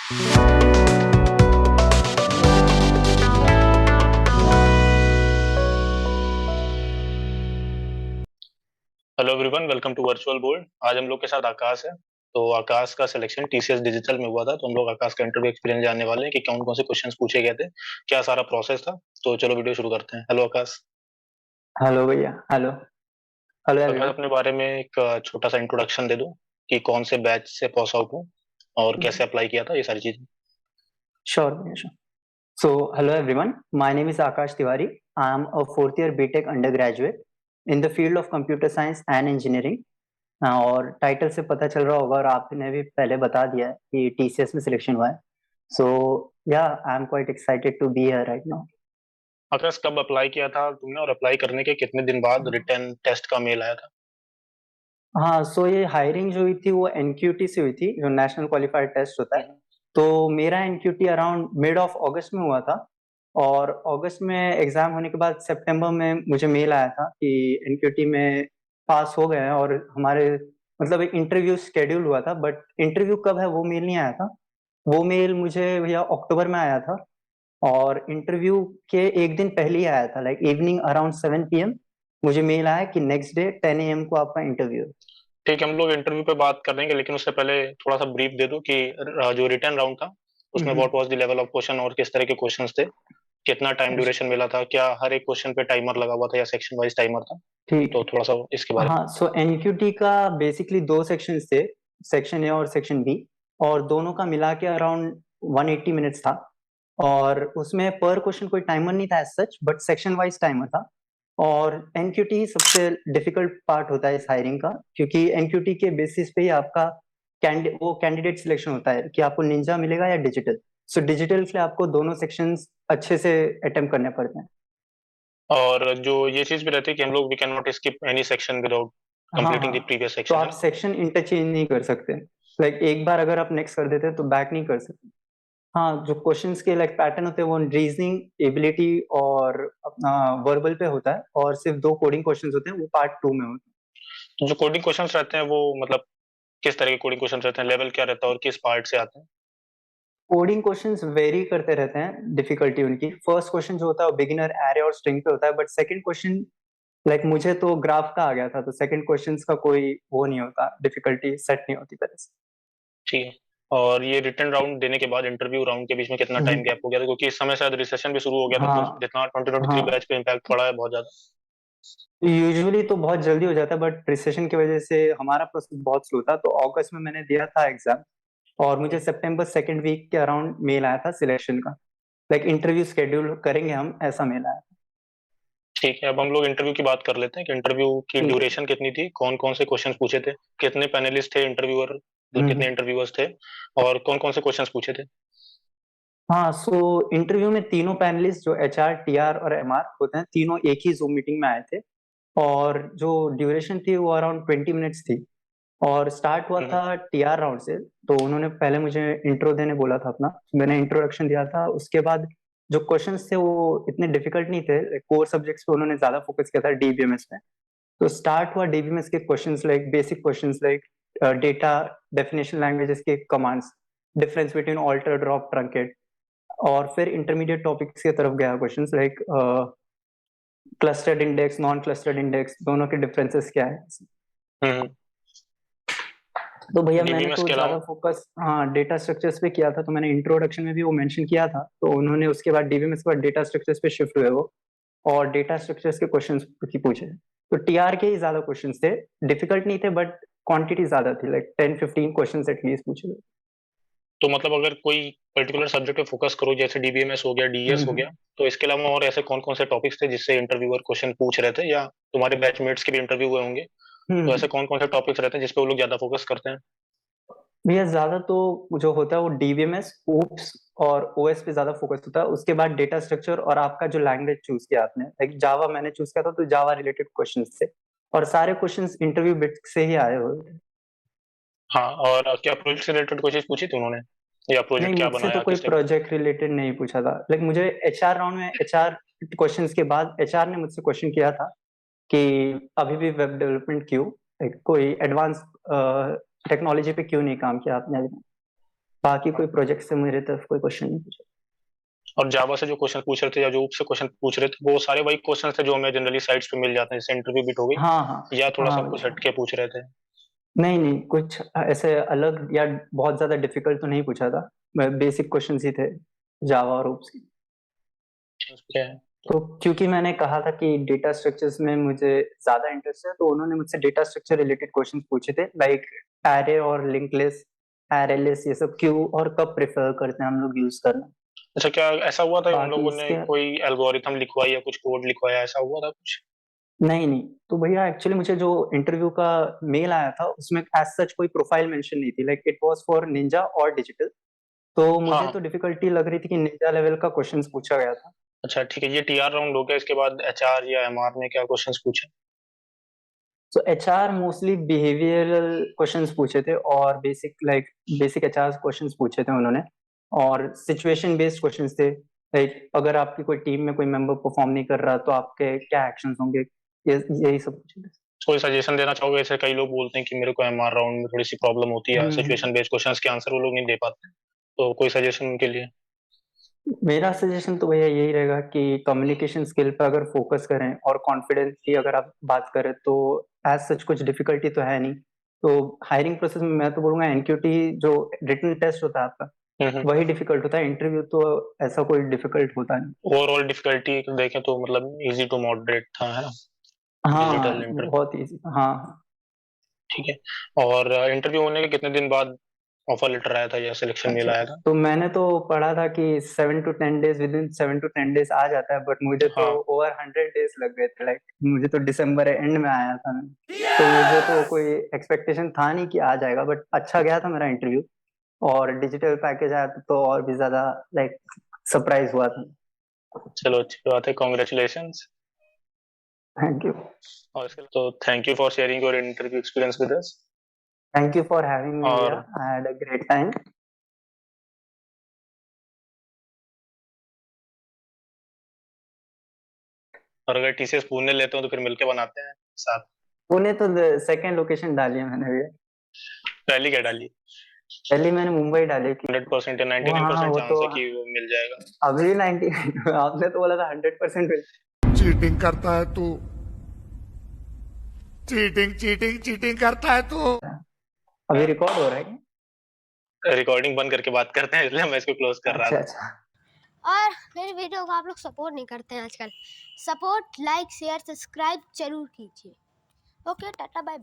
Hello everyone, welcome to virtual board. आज हम लोग के साथ आकाश है। तो आकाश का सिलेक्शन टीसीएस डिजिटल में हुआ था, तो हम लोग आकाश का इंटरव्यू एक्सपीरियंस जानने वाले हैं कि कौन कौन से क्वेश्चंस पूछे गए थे, क्या सारा प्रोसेस था। तो चलो वीडियो शुरू करते हैं। हेलो आकाश। हेलो भैया। हेलो। हेलो आकाश, एवरीवन। अपने बारे में एक छोटा सा इंट्रोडक्शन दे दो कि कौन से बैच से पास आउट हूँ और कैसे अप्लाई किया था, ये सारी चीजें। Sure, भैया, sure. So, hello everyone. My name is Akash Tiwari. I am a fourth year BTech undergraduate in the field of computer science and engineering. और टाइटल से पता चल रहा होगा और आपने भी पहले बता दिया है कि टीसीएस में सिलेक्शन हुआ है। So yeah I am quite excited to be here right now. Akash, कब अप्लाई किया था तुमने और अप्लाई करने के कितने दिन बाद रिटर्न टेस्ट का मेल आया था? हाँ, सो ये हायरिंग जो हुई थी वो एनक्यूटी से हुई थी, जो नेशनल क्वालिफाइड टेस्ट होता है। तो मेरा एनक्यूटी अराउंड मिड ऑफ अगस्त में हुआ था और अगस्त में एग्जाम होने के बाद सितंबर में मुझे मेल आया था कि एनक्यूटी में पास हो गए हैं और हमारे मतलब एक इंटरव्यू शेड्यूल हुआ था, बट इंटरव्यू कब है वो मेल नहीं आया था। वो मेल मुझे भैया अक्टूबर में आया था और इंटरव्यू के एक दिन पहले ही आया था, लाइक इवनिंग अराउंड 7 PM मुझे मेल आया कि नेक्स्ट डे 10 AM को आपका इंटरव्यू है। ठीक है, हम लोग इंटरव्यू पे बात करेंगे, लेकिन उससे पहले थोड़ा सा ब्रीफ दे दो कि जो रिटर्न राउंड था उसमें hmm. What was the level of question और किस तरह के क्वेश्चंस थे, कितना टाइम ड्यूरेशन मिला था, क्या हर एक क्वेश्चन पे टाइमर लगा हुआ था या सेक्शन वाइज टाइमर था? ठीक। तो थोड़ा सा इसके बारे में। हाँ, सो एनक्यूटी का बेसिकली दो सेक्शन थे, सेक्शन ए और सेक्शन बी, और दोनों का मिला के अराउंड 180 मिनट्स था। और उसमें पर क्वेश्चन कोई टाइमर नहीं था as such, but section wise timer था। और एनक्यूटी सबसे डिफिकल्ट पार्ट होता है इस हायरिंग का, क्योंकि एनक्यूटी के बेसिस पे ही आपका वो कैंडिडेट सिलेक्शन होता है कि आपको निंजा मिलेगा या डिजिटल। सो डिजिटल के लिए आपको दोनों सेक्शंस अच्छे से अटेम्प्ट करने पड़ते हैं। और जो ये चीज भी रहती है कि हम लोग we can not skip any section without हाँ कंप्लीटिंग द हाँ। प्रीवियस तो सेक्शन, है आप ना? सेक्शन इंटरचेंज नहीं कर सकते, लाइक एक बार अगर आप नेक्स्ट कर देते हैं तो बैक नहीं कर सकते। हाँ, जो क्वेश्चंस के लाइक पैटर्न होते हैं वो रीजनिंग एबिलिटी और अपना वर्बल पे होता है, और सिर्फ दो कोडिंग क्वेश्चंस होते हैं वो पार्ट 2 में होते तो जो कोडिंग क्वेश्चंस रहते हैं वो मतलब किस तरह के कोडिंग क्वेश्चंस रहते हैं, लेवल क्या रहता है और किस पार्ट से आते हैं? हैं। कोडिंग क्वेश्चंस वेरी करते रहते हैं डिफिकल्टी उनकी। फर्स्ट क्वेश्चन जो होता है वो बिगिनर एरे और स्ट्रिंग पे होता है, बट सेकंड क्वेश्चन लाइक मुझे तो ग्राफ का आ गया था, तो सेकंड क्वेश्चंस का कोई वो नहीं होता, डिफिकल्टी सेट नहीं होती पहले से। ठीक है। और ये रिटर्न राउंड देने के बाद इंटरव्यू राउंड के बीच में कितना टाइम हम्म। गैप हो गया था, क्योंकि इस समय शायद रिसेशन भी शुरू हो गया था, तो हाँ जितना 2023 हाँ। बैच पे इम्पैक्ट पड़ा है बहुत ज्यादा। यूजुअली तो बहुत जल्दी हो जाता है, बट रिसेशन की वजह से हमारा प्रोसेस बहुत स्लो था, तो अगस्त में मैंने दिया था एग्जाम और मुझे सितंबर सेकेंड वीक के अराउंड मेल आया था सिलेक्शन का, लाइक इंटरव्यू शेड्यूल करेंगे हम, ऐसा मेल आया था। ठीक है, अब हम लोग इंटरव्यू की बात कर लेते हैं कि इंटरव्यू की ठीक है। ड्यूरेशन कितनी थी, कौन कौन से क्वेश्चन पूछे थे, कितने पैनलिस्ट थे इंटरव्यूअर, मतलब कितने हम्म। इंटरव्यूअर्स थे, और कौन कौन से क्वेश्चंस पूछे थे? हाँ, सो इंटरव्यू में तीनों पैनलिस्ट जो एचआर, टीआर और एमआर होते हैं, तीनों एक ही जूम मीटिंग में आए थे। और जो ड्यूरेशन थी वो अराउंड 20 मिनट्स थी। और स्टार्ट हुआ हम्म। था टीआर राउंड से। तो उन्होंने पहले मुझे इंट्रो देने बोला था अपना, मैंने इंट्रोडक्शन दिया था। उसके बाद जो क्वेश्चंस थे वो इतने डिफिकल्ट नहीं थे, कोर सब्जेक्ट्स पे उन्होंने ज्यादा फोकस किया था, डीबीएमएस पे। तो स्टार्ट हुआ डीबीएमएस के questions, like basic questions like data definition, languages के commands, difference between alter, drop, truncate. और फिर इंटरमीडिएट टॉपिक्स की तरफ गया, questions like clustered index, non clustered index, दोनों के डिफरेंसेस क्या है। हम्म। तो भैया मैंने डीबीएमएस तो के अलावा? ज्यादा फोकस हाँ डेटा स्ट्रक्चर्स पे किया था, तो मैंने इंट्रोडक्शन में भी वो मेंशन किया था। तो उन्होंने उसके बाद डीबीएमएस के बाद डेटा स्ट्रक्चर्स पे शिफ्ट हुए वो, और डेटा स्ट्रक्चर्स के क्वेश्चंस ही पूछे। तो टीआर के ही ज्यादा क्वेश्चंस थे, डिफिकल्ट नहीं थे, बट क्वांटिटी ज्यादा थी, लाइक 10-15 क्वेश्चंस एटलीस्ट पूछे गए। तो मतलब अगर कोई पर्टिकुलर सब्जेक्ट पे फोकस करो, जैसे डीबीएमएस हो गया, डीएस हो हम्म गया, तो इसके अलावा और ऐसे कौन कौन से टॉपिक्स थे जिससे इंटरव्यूअर क्वेश्चन पूछ रहे थे, या तुम्हारे बैचमेट्स के भी इंटरव्यू हुए होंगे, तो हम्म। ऐसे कौन कौन से टॉपिक्स रहते हैं जिसपे वो लोग ज्यादा फोकस करते हैं? भैया ज्यादा तो जो होता है वो डीबीएमएस, ओप्स और ओएस पे ज्यादा फोकस होता है। उसके बाद डेटा स्ट्रक्चर और आपका जो लैंग्वेज चूज किया आपने, लाइक जावा मैंने चूज किया था, तो जावा रिलेटेड क्वेश्चंस थे। और सारे क्वेश्चंस इंटरव्यू बिट से ही आए हुए। हाँ, और क्या प्रोजेक्ट से रिलेटेड कोई चीज पूछी थी उन्होंने, या नहीं, प्रोजेक्ट क्या मुझसे तो बनाया, कोई किससे? प्रोजेक्ट रिलेटेड नहीं पूछा था। लाइक मुझे एचआर राउंड में, एचआर क्वेश्चंस के बाद एचआर ने मुझसे क्वेश्चन किया था कि अभी भी वेब डेवलपमेंट क्यों, लाइक कोई एडवांस टेक्नोलॉजी पे क्यों नहीं काम किया आपने अभी तक? बाकी कोई प्रोजेक्ट से मेरे तरफ कोई क्वेश्चन नहीं पूछा। और जावा से जो क्वेश्चन पूछ रहे थे या जो से क्वेश्चन पूछ रहे थे वो सारे वही क्वेश्चन थे जो हमें जनरली साइट्स पे मिल जाते हैं, जैसे इंटरव्यू बिट हो गई, हाँ हाँ या थोड़ा हाँ सा भैया, कुछ हटके पूछ रहे थे? नहीं नहीं कुछ ऐसे अलग या बहुत ज्यादा डिफिकल्ट तो नहीं पूछा था, बेसिक क्वेश्चंस ही थे जावा और ओप्स की। क्या है? तो क्योंकि मैंने कहा था कि डेटा स्ट्रक्चर्स में मुझे ज्यादा इंटरेस्ट है, तो उन्होंने मुझसे डेटा स्ट्रक्चर रिलेटेड क्वेश्चंस पूछे थे, लाइक एरे और लिंक लिस्ट, एरे लिस्ट, ये सब क्यों और कब प्रेफर करते हैं हम लोग यूज करना। अच्छा, क्या ऐसा हुआ था उन बाकी लोगों ने इसके कोई एल्गोरिथम लिखवाई या कुछ कोड लिखवाया, ऐसा हुआ था कुछ? नहीं नहीं, तो भैया एक्चुअली मुझे जो इंटरव्यू का मेल आया था उसमें एज सच कोई प्रोफाइल मेंशन नहीं थी, like it was for Ninja और डिजिटल। तो हाँ मुझे हाँ। तो डिफिकल्टी लग रही थी कि निंजा लेवल का क्वेश्चंस पूछा गया था। अच्छा ठीक है, ये टीआर राउंड हो गया, इसके बाद एचआर या एमआर ने क्या क्वेश्चंस पूछे? सो एचआर मोस्टली बिहेवियरल क्वेश्चंस पूछे थे और बेसिक एचआर क्वेश्चंस पूछे थे उन्होंने, और सिचुएशन बेस्ड क्वेश्चंस थे, लाइक अगर आपकी कोई टीम में कोई मेंबर परफॉर्म नहीं कर रहा तो आपके क्या एक्शंस होंगे, ये यही सब पूछे थे। कोई सजेशन देना चाहोगे? जैसे कई लोग बोलते हैं कि मेरे को एमआर राउंड में थोड़ी सी प्रॉब्लम होती है, हम्म। सिचुएशन बेस्ड क्वेश्चंस के आंसर वो लोग नहीं दे पाते, तो कोई सजेशन उनके लिए? मेरा सजेशन तो भैया यही रहेगा कि कम्युनिकेशन स्किल पर अगर फोकस करें और कॉन्फिडेंस की अगर आप बात करें तो एज सच कुछ डिफिकल्टी तो है नहीं। तो हायरिंग प्रोसेस में मैं तो बोलूंगा एनक्यूटी जो रिटन टेस्ट होता है आपका, हम्म। वही डिफिकल्ट होता है, इंटरव्यू तो ऐसा कोई डिफिकल्ट होता नहीं। ओवरऑल डिफिकल्टी देखें तो मतलब इजी टू मॉडरेट था, है ना? डिजिटल हाँ इंटरव्यू। बहुत इजी, हाँ। ठीक है। और इंटरव्यू होने के कितने दिन बाद ऑफर लेटर आया था या सिलेक्शन मेल अच्छा, आया था? तो मैंने तो पढ़ा था कि 7 to 10 days, within 7 to 10 days आ जाता है, बट मुझे तो हाँ। ओवर 100 डेज लग गए थे, लाइक मुझे तो दिसंबर एंड में आया था मैं। तो मुझे तो कोई एक्सपेक्टेशन था नहीं कि आ जाएगा, बट अच्छा गया था मेरा इंटरव्यू, और डिजिटल पैकेज आया तो और भी ज्यादा लाइक सरप्राइज हुआ था। चलो अच्छी बात है, कॉन्ग्रेचुलेशन। Thank you. और इसके तो thank you for sharing your interview experience with us. Thank you for having me भैया, और I had a great time. और अगर टीसीएस पुणे लेते हो तो फिर मिलके बनाते हैं साथ। पुणे तो सेकंड लोकेशन डाली है मैंने भैया, पहली क्या डाली? पहली मैंने मुंबई डाली कि 100% या वहाँ 99% वो तो चांस है कि वो मिल जाएगा। अभी 90 आपने तो बोला था 100%। चीटिंग करता है तू। चीटिंग चीटिंग चीटिंग करता है तू। अभी रिकॉर्ड हो रहा है क्या? रिकॉर्डिंग बंद करके बात करते हैं, इसलिए मैं इसको क्लोज कर रहा अच्छा था। अच्छा। और मेरी वीडियो को आप लोग सपोर्ट नहीं करते हैं आजकल। सपोर्ट, लाइक, शेयर, सब्सक्राइब जरूर कीजिए। Okay, tata bye.